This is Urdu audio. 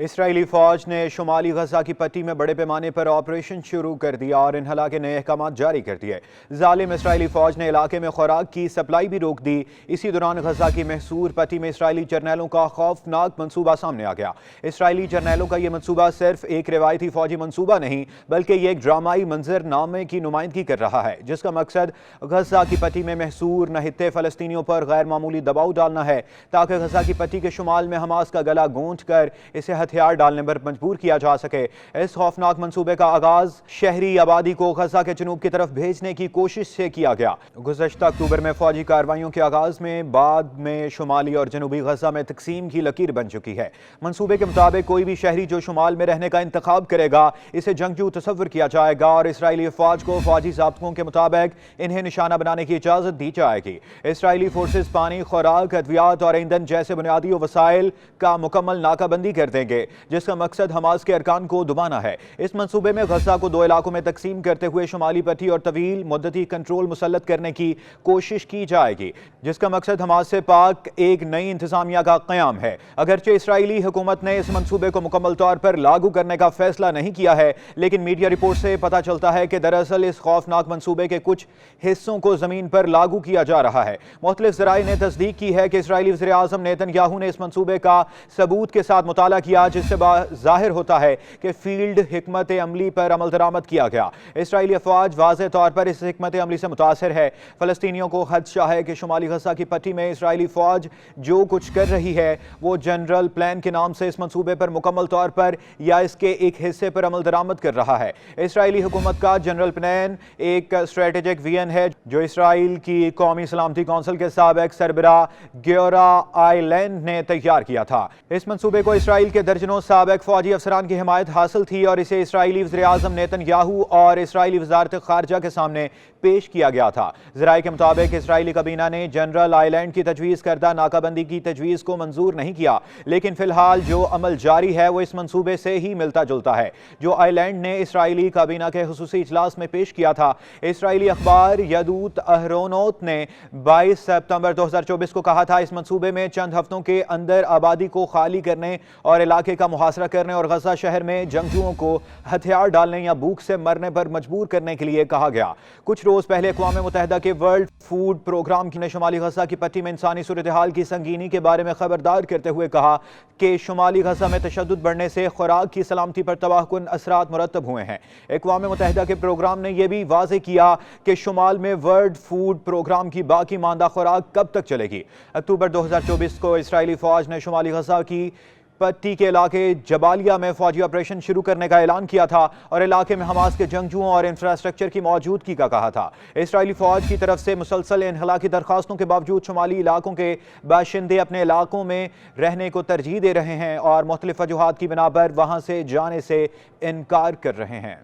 اسرائیلی فوج نے شمالی غزہ کی پٹی میں بڑے پیمانے پر آپریشن شروع کر دیا اور انخلا کے نئے احکامات جاری کر دیے۔ ظالم اسرائیلی فوج نے علاقے میں خوراک کی سپلائی بھی روک دی۔ اسی دوران غزہ کی محصور پٹی میں اسرائیلی جرنیلوں کا خوفناک منصوبہ سامنے آ گیا۔ اسرائیلی جرنیلوں کا یہ منصوبہ صرف ایک روایتی فوجی منصوبہ نہیں بلکہ یہ ایک ڈرامائی منظر نامے کی نمائندگی کر رہا ہے، جس کا مقصد غزہ کی پٹی میں محصور نہتے فلسطینیوں پر غیر معمولی دباؤ ڈالنا ہے تاکہ غزہ کی پٹی کے شمال میں حماس کا گلا گھونٹ کر اسے ہتھیار ڈالنے پر مجبور کیا جا سکے۔ اس خوفناک منصوبے کا آغاز شہری آبادی کو غزہ کے جنوب کی طرف بھیجنے کی کوشش سے کیا گیا۔ گزشتہ اکتوبر میں فوجی کارروائیوں کے آغاز میں بعد میں شمالی اور جنوبی غزہ میں تقسیم کی لکیر بن چکی ہے۔ منصوبے کے مطابق کوئی بھی شہری جو شمال میں رہنے کا انتخاب کرے گا اسے جنگجو تصور کیا جائے گا اور اسرائیلی فوج کو فوجی ضابطوں کے مطابق انہیں نشانہ بنانے کی اجازت دی جائے گی۔ اسرائیلی فورسز پانی، خوراک، ادویات اور ایندھن جیسے بنیادی وسائل کا مکمل ناکہ بندی کر دیں گے، جس کا مقصد حماس کے ارکان کو دبانا ہے۔ اس منصوبے میں غزہ کو دو علاقوں میں تقسیم کرتے ہوئے شمالی پٹی اور طویل مدتی کنٹرول مسلط کرنے کی کوشش کی جائے گی، جس کا مقصد حماس سے پاک ایک نئی انتظامیہ کا قیام ہے۔ اگرچہ اسرائیلی حکومت نے اس منصوبے کو مکمل طور پر لاگو کرنے کا فیصلہ نہیں کیا ہے، لیکن میڈیا رپورٹ سے پتہ چلتا ہے کہ دراصل اس خوفناک منصوبے کے کچھ حصوں کو زمین پر لاگو کیا جا رہا ہے۔ مختلف ذرائع نے تصدیق کی ہے کہ اسرائیلی وزیر اعظم نیتن یاہو نے اس منصوبے کا ثبوت کے ساتھ مطالعہ کیا، جس سے ظاہر ہوتا ہے کہ فیلڈ حکمت عملی پر عمل درآمد کیا گیا۔ اسرائیلی افواج واضح طور پر اس حکمت عملی سے متاثر ہے۔ فلسطینیوں کو خدشہ ہے کہ شمالی غزہ کی پٹی میں اسرائیلی فوج جو کچھ کر رہی ہے وہ جنرل پلان کے نام سے اس منصوبے پر مکمل طور پر یا اس کے ایک حصے پر عمل درآمد کر رہا ہے۔ اسرائیلی حکومت کا جنرل پلان ایک اسٹریٹجک ویژن ہے جو اسرائیل کی قومی سلامتی کونسل کے سابق سربراہ گیورا آئلینڈ نے تیار کیا تھا۔ اس منصوبے کو اسرائیل کے درجنوں سابق فوجی افسران کی حمایت حاصل تھی اور اسے اسرائیلی وزیر اعظم نیتن یاہو اور اسرائیلی وزارت خارجہ کے سامنے پیش کیا گیا تھا۔ ذرائع کے مطابق اسرائیلی کابینہ نے جنرل آئلینڈ کی تجویز کردہ ناکہ بندی کی تجویز کو منظور نہیں کیا، لیکن فی الحال جو عمل جاری ہے وہ اس منصوبے سے ہی ملتا جلتا ہے جو آئلینڈ نے اسرائیلی کابینہ کے خصوصی اجلاس میں پیش کیا تھا۔ اسرائیلی اخبار یدوت اہرونوت نے 22 ستمبر 2024 کو کہا تھا اس منصوبے میں چند ہفتوں کے اندر آبادی کو خالی کرنے اور علاقے کا محاصرہ کرنے اور غزہ شہر میں جنگجوؤں کو ہتھیار ڈالنے یا بھوک سے مرنے پر مجبور کرنے کے لیے کہا گیا۔ کچھ روز پہلے اقوام متحدہ کے ورلڈ فوڈ پروگرام نے شمالی غزہ کی پٹی میں انسانی صورتحال کی سنگینی کے بارے میں خبردار کرتے ہوئے کہا کہ شمالی غزہ میں تشدد بڑھنے سے خوراک کی سلامتی پر تباہ کن اثرات مرتب ہوئے ہیں۔ اقوام متحدہ کے پروگرام نے یہ بھی واضح کیا کہ شمال میں ورلڈ فوڈ پروگرام کی باقی ماندہ خوراک کب تک چلے گی۔ اکتوبر 2024 کو اسرائیلی فوج نے شمالی غزہ کی پٹی کے علاقے جبالیہ میں فوجی آپریشن شروع کرنے کا اعلان کیا تھا اور علاقے میں حماس کے جنگجوؤں اور انفراسٹرکچر کی موجودگی کا کہا تھا۔ اسرائیلی فوج کی طرف سے مسلسل انخلا کی درخواستوں کے باوجود شمالی علاقوں کے باشندے اپنے علاقوں میں رہنے کو ترجیح دے رہے ہیں اور مختلف وجوہات کی بنا پر وہاں سے جانے سے انکار کر رہے ہیں۔